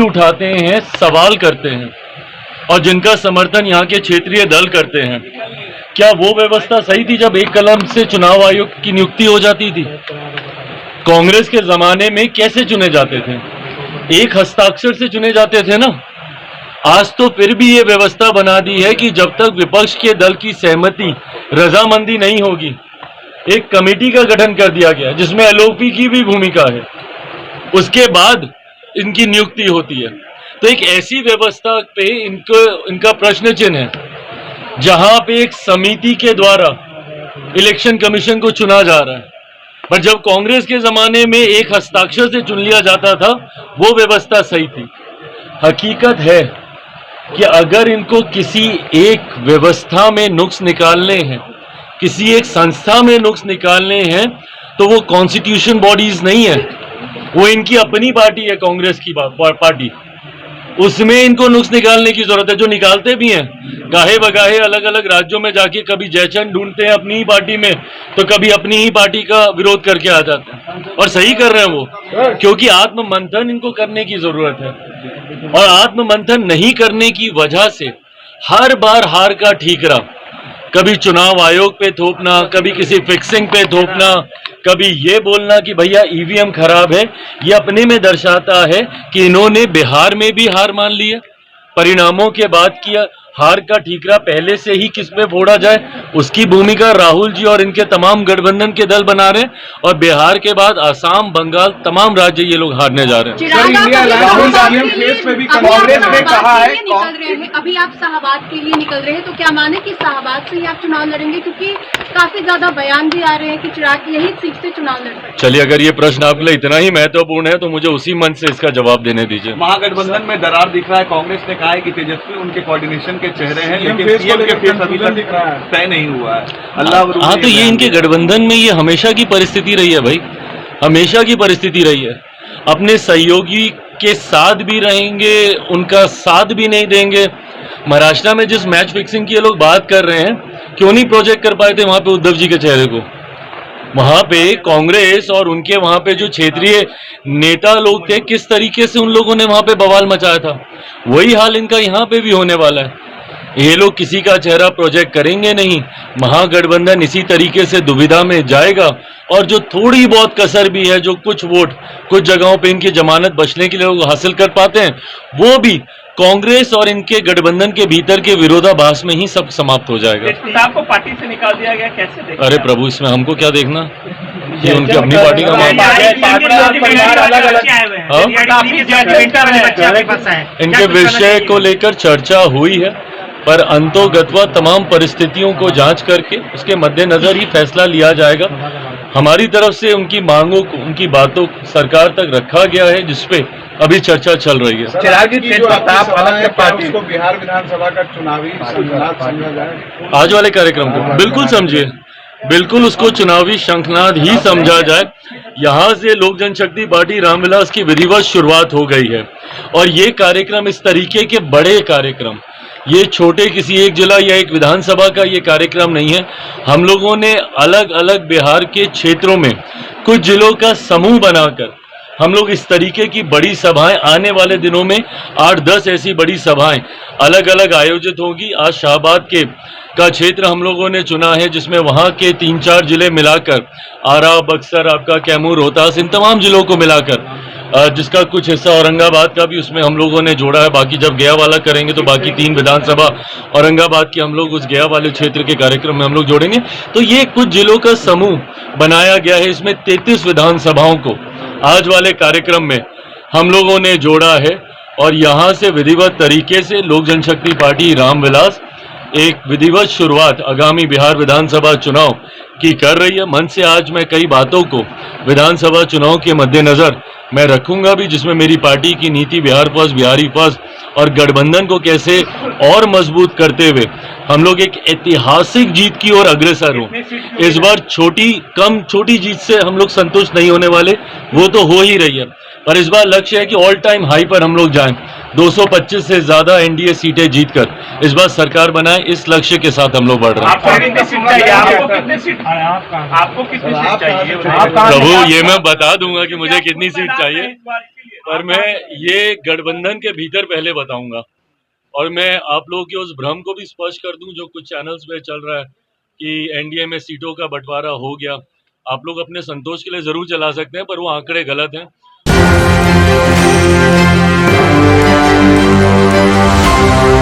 उठाते हैं, सवाल करते हैं और जिनका समर्थन यहाँ के क्षेत्रीय दल करते हैं। क्या वो व्यवस्था सही थी जब एक कलम से चुनाव आयोग की नियुक्ति हो जाती थी? कांग्रेस के जमाने में कैसे चुने जाते थे? एक हस्ताक्षर से चुने जाते थे ना। आज तो फिर भी ये व्यवस्था बना दी है कि जब तक विपक्ष के दल की सहमति, रजामंदी नहीं होगी, एक कमेटी का गठन कर दिया गया जिसमें एलओपी की भी भूमिका है, उसके बाद इनकी नियुक्ति होती है। तो एक ऐसी व्यवस्था पे इनका प्रश्न चिन्ह है जहां पे एक समिति के द्वारा इलेक्शन कमीशन को चुना जा रहा है। पर जब कांग्रेस के जमाने में एक हस्ताक्षर से चुन लिया जाता था, वो व्यवस्था सही थी। हकीकत है कि अगर इनको किसी एक व्यवस्था में नुक्स निकालने हैं, किसी एक संस्था में नुक्स निकालने हैं, तो वो कॉन्स्टिट्यूशन बॉडीज नहीं है, वो इनकी अपनी पार्टी है, कांग्रेस की पार्टी। उसमें इनको नुक्स निकालने की जरूरत है, जो निकालते भी हैं। गाहे बगाहे अलग अलग राज्यों में जाके कभी जयचंद ढूंढते हैं अपनी ही पार्टी में, तो कभी अपनी ही पार्टी का विरोध करके आ जाते हैं। और सही कर रहे हैं वो, क्योंकि आत्ममंथन इनको करने की जरूरत है। और आत्ममंथन नहीं करने की वजह से हर बार हार का ठीकरा, कभी चुनाव आयोग पे थोपना, कभी किसी फिक्सिंग पे थोपना, कभी ये बोलना कि भैया ईवीएम खराब है, ये अपने में दर्शाता है कि इन्होंने बिहार में भी हार मान ली है। परिणामों के बाद किया हार का ठीकरा पहले से ही किस पे फोड़ा जाए, उसकी भूमिका राहुल जी और इनके तमाम गठबंधन के दल बना रहे हैं। और बिहार के बाद आसाम, बंगाल, तमाम राज्य ये लोग हारने जा रहे हैं। अभी आप शाहबाद के लिए निकल रहे हैं, तो क्या माने कि शाहबाद से ही आप चुनाव लड़ेंगे? क्योंकि काफी ज्यादा बयान भी आ रहे हैं कि चिराग यही सीट से चुनाव लड़ रहे हैं। चलिए, अगर ये प्रश्न आपके लिए इतना ही महत्वपूर्ण है तो मुझे उसी मंच से इसका जवाब देने दीजिए। महागठबंधन में दरार दिख रहा है। कांग्रेस ने कहा है कि तेजस्वी उनके कोऑर्डिनेशन के चेहरे हैं, लेकिन सीएम के फेस अभी तक तय नहीं हुआ है। हाँ, तो ये इनके गठबंधन में ये हमेशा की परिस्थिति रही है भाई, हमेशा की परिस्थिति रही है। अपने सहयोगी के साथ भी रहेंगे, उनका साथ भी नहीं देंगे। महाराष्ट्र में जिस मैच फिक्सिंग की ये लोग बात कर रहे हैं, क्यों नहीं प्रोजेक्ट कर पाए थे वहां पे उद्धव जी के चेहरे को? वहां पे कांग्रेस और उनके वहां पे जो क्षेत्रीय नेता लोग थे, किस तरीके से उन लोगों ने वहां पे बवाल मचाया था, वही हाल इनका यहाँ पे भी होने वाला है। ये लोग किसी का चेहरा प्रोजेक्ट करेंगे नहीं। महागठबंधन इसी तरीके से दुविधा में जाएगा और जो थोड़ी बहुत कसर भी है, जो कुछ वोट कुछ जगहों पे इनकी जमानत बचने के लिए लोग हासिल कर पाते हैं, वो भी कांग्रेस और इनके गठबंधन के भीतर के विरोधाभास में ही सब समाप्त हो जाएगा। आपको पार्टी से निकाल दिया गया, कैसे देखते? अरे प्रभु, इसमें हमको क्या देखना, ये उनकी अपनी पार्टी का मामला है। इनके विषय को लेकर चर्चा हुई है, पर अंतोगत्वा तमाम परिस्थितियों को जांच करके उसके मद्देनजर ही फैसला लिया जाएगा। हमारी तरफ से उनकी मांगों को, उनकी बातों को सरकार तक रखा गया है, जिसपे अभी चर्चा चल रही है। बिहार विधानसभा का चुनावी समझा जाए, आज वाले कार्यक्रम को बिल्कुल समझिए, बिल्कुल उसको चुनावी शंखनाद ही समझा जाए। यहाँ से लोक जनशक्ति पार्टी रामविलास की विधिवत शुरुआत हो गई है और ये कार्यक्रम, इस तरीके के बड़े कार्यक्रम, ये छोटे किसी एक जिला या एक विधानसभा का ये कार्यक्रम नहीं है। हम लोगों ने अलग अलग बिहार के क्षेत्रों में कुछ जिलों का समूह बनाकर हम लोग इस तरीके की बड़ी सभाएं, आने वाले दिनों में 8-10 ऐसी बड़ी सभाएं अलग अलग आयोजित होगी। आज शाहबाद का क्षेत्र हम लोगों ने चुना है, जिसमें वहां के 3-4 जिले मिलाकर, आरा, बक्सर, आपका कैमूर, रोहतास, इन तमाम जिलों को मिलाकर, जिसका कुछ हिस्सा औरंगाबाद का भी उसमें हम लोगों ने जोड़ा है। बाकी जब गया वाला करेंगे तो बाकी 3 विधानसभा औरंगाबाद की हम लोग उस गया वाले क्षेत्र के कार्यक्रम में हम लोग जोड़ेंगे। तो ये कुछ जिलों का समूह बनाया गया है। इसमें 33 विधानसभाओं को आज वाले कार्यक्रम में हम लोगों ने जोड़ा है और यहाँ से विधिवत तरीके से लोक जनशक्ति पार्टी रामविलास एक विधिवत शुरुआत आगामी बिहार विधानसभा चुनाव की कर रही है। मन से आज मैं कई बातों को विधानसभा चुनाव के मद्देनजर मैं रखूंगा भी, जिसमें मेरी पार्टी की नीति बिहार फर्स्ट, बिहारी फर्स्ट और गठबंधन को कैसे और मजबूत करते हुए हम लोग एक ऐतिहासिक जीत की ओर अग्रसर हों। इस बार छोटी जीत से हम लोग संतुष्ट नहीं होने वाले, वो तो हो ही रही है, पर इस बार लक्ष्य है कि ऑल टाइम हाई पर हम लोग जाएं। 225 से ज्यादा एनडीए सीटें जीतकर इस बार सरकार बनाए, इस लक्ष्य के साथ हम लोग बढ़ रहे हैं। आपको कितनी सीट चाहिए? आपको कितनी सीट चाहिए? प्रभु, ये मैं बता दूंगा कि मुझे कितनी सीट चाहिए, पर मैं ये गठबंधन के भीतर पहले बताऊंगा। और मैं आप लोगों के उस भ्रम को भी स्पष्ट कर दूं जो कुछ चैनल्स पे चल रहा है कि एनडीए में सीटों का बंटवारा हो गया। आप लोग अपने संतोष के लिए जरूर चला सकते हैं, पर वो आंकड़े गलत हैं।